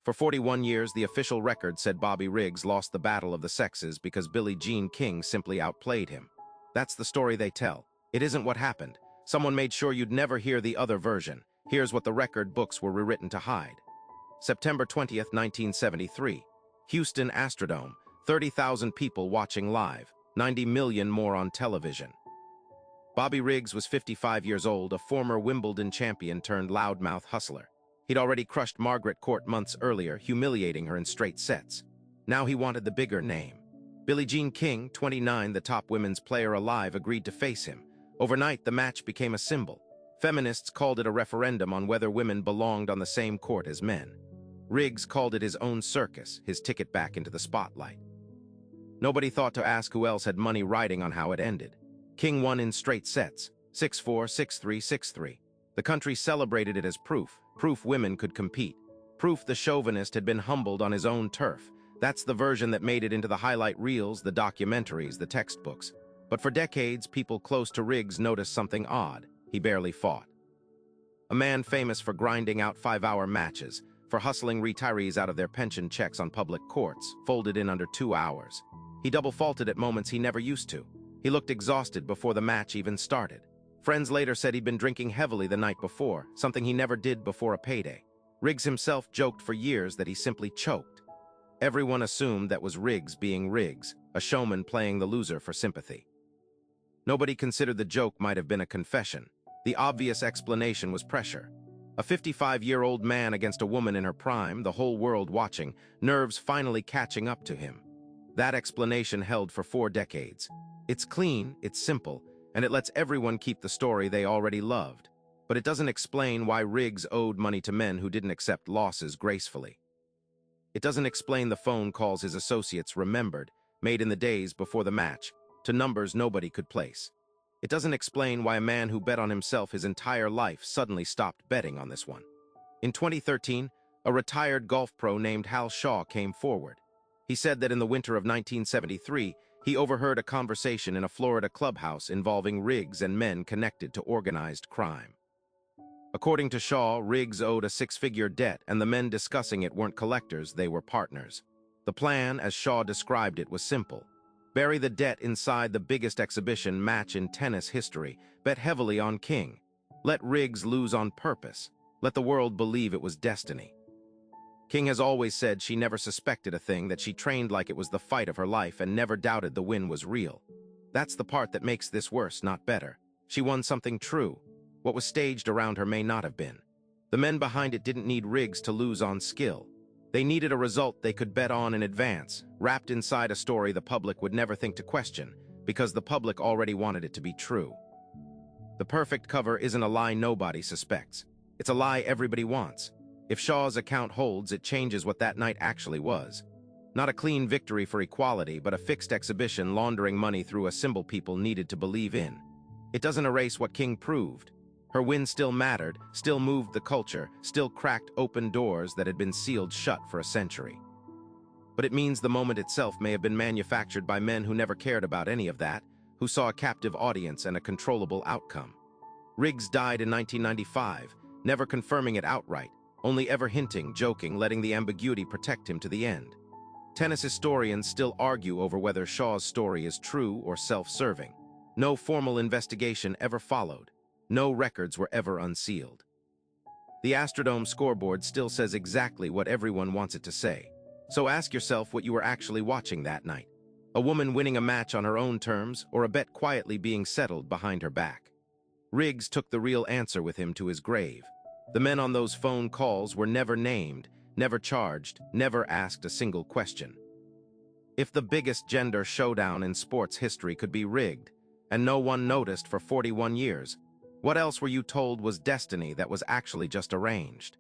For 41 years, the official record said Bobby Riggs lost the battle of the sexes because Billie Jean King simply outplayed him. That's the story they tell. It isn't what happened. Someone made sure you'd never hear the other version. Here's what the record books were rewritten to hide. September 20th, 1973. Houston Astrodome. 30,000 people watching live. 90 million more on television. Bobby Riggs was 55 years old, a former Wimbledon champion turned loudmouth hustler. He'd already crushed Margaret Court months earlier, humiliating her in straight sets. Now he wanted the bigger name. Billie Jean King, 29, the top women's player alive, agreed to face him. Overnight, the match became a symbol. Feminists called it a referendum on whether women belonged on the same court as men. Riggs called it his own circus, his ticket back into the spotlight. Nobody thought to ask who else had money riding on how it ended. King won in straight sets, 6-4, 6-3, 6-3. The country celebrated it as proof women could compete, proof the chauvinist had been humbled on his own turf. That's the version that made it into the highlight reels, the documentaries, the textbooks. But for decades, people close to Riggs noticed something odd. He barely fought. A man famous for grinding out 5-hour matches, for hustling retirees out of their pension checks on public courts, folded in under 2 hours. He double-faulted at moments he never used to. He looked exhausted before the match even started. Friends later said he'd been drinking heavily the night before, something he never did before a payday. Riggs himself joked for years that he simply choked. Everyone assumed that was Riggs being Riggs, a showman playing the loser for sympathy. Nobody considered the joke might have been a confession. The obvious explanation was pressure. A 55-year-old man against a woman in her prime, the whole world watching, nerves finally catching up to him. That explanation held for 4 decades. It's clean, it's simple, and it lets everyone keep the story they already loved. But it doesn't explain why Riggs owed money to men who didn't accept losses gracefully. It doesn't explain the phone calls his associates remembered, made in the days before the match, to numbers nobody could place. It doesn't explain why a man who bet on himself his entire life suddenly stopped betting on this one. In 2013, a retired golf pro named Hal Shaw came forward. He said that in the winter of 1973, he overheard a conversation in a Florida clubhouse involving Riggs and men connected to organized crime. According to Shaw, Riggs owed a 6-figure debt, and the men discussing it weren't collectors, they were partners. The plan, as Shaw described it, was simple. Bury the debt inside the biggest exhibition match in tennis history, bet heavily on King. Let Riggs lose on purpose. Let the world believe it was destiny. King has always said she never suspected a thing, that she trained like it was the fight of her life and never doubted the win was real. That's the part that makes this worse, not better. She won something true. What was staged around her may not have been. The men behind it didn't need Riggs to lose on skill. They needed a result they could bet on in advance, wrapped inside a story the public would never think to question, because the public already wanted it to be true. The perfect cover isn't a lie nobody suspects. It's a lie everybody wants. If Shaw's account holds, it changes what that night actually was. Not a clean victory for equality, but a fixed exhibition laundering money through a symbol people needed to believe in. It doesn't erase what King proved. Her win still mattered, still moved the culture, still cracked open doors that had been sealed shut for a century. But it means the moment itself may have been manufactured by men who never cared about any of that, who saw a captive audience and a controllable outcome. Riggs died in 1995, never confirming it outright, only ever hinting, joking, letting the ambiguity protect him to the end. Tennis historians still argue over whether Shaw's story is true or self-serving. No formal investigation ever followed. No records were ever unsealed. The Astrodome scoreboard still says exactly what everyone wants it to say. So ask yourself what you were actually watching that night. A woman winning a match on her own terms, or a bet quietly being settled behind her back. Riggs took the real answer with him to his grave. The men on those phone calls were never named, never charged, never asked a single question. If the biggest gender showdown in sports history could be rigged, and no one noticed for 41 years, what else were you told was destiny that was actually just arranged?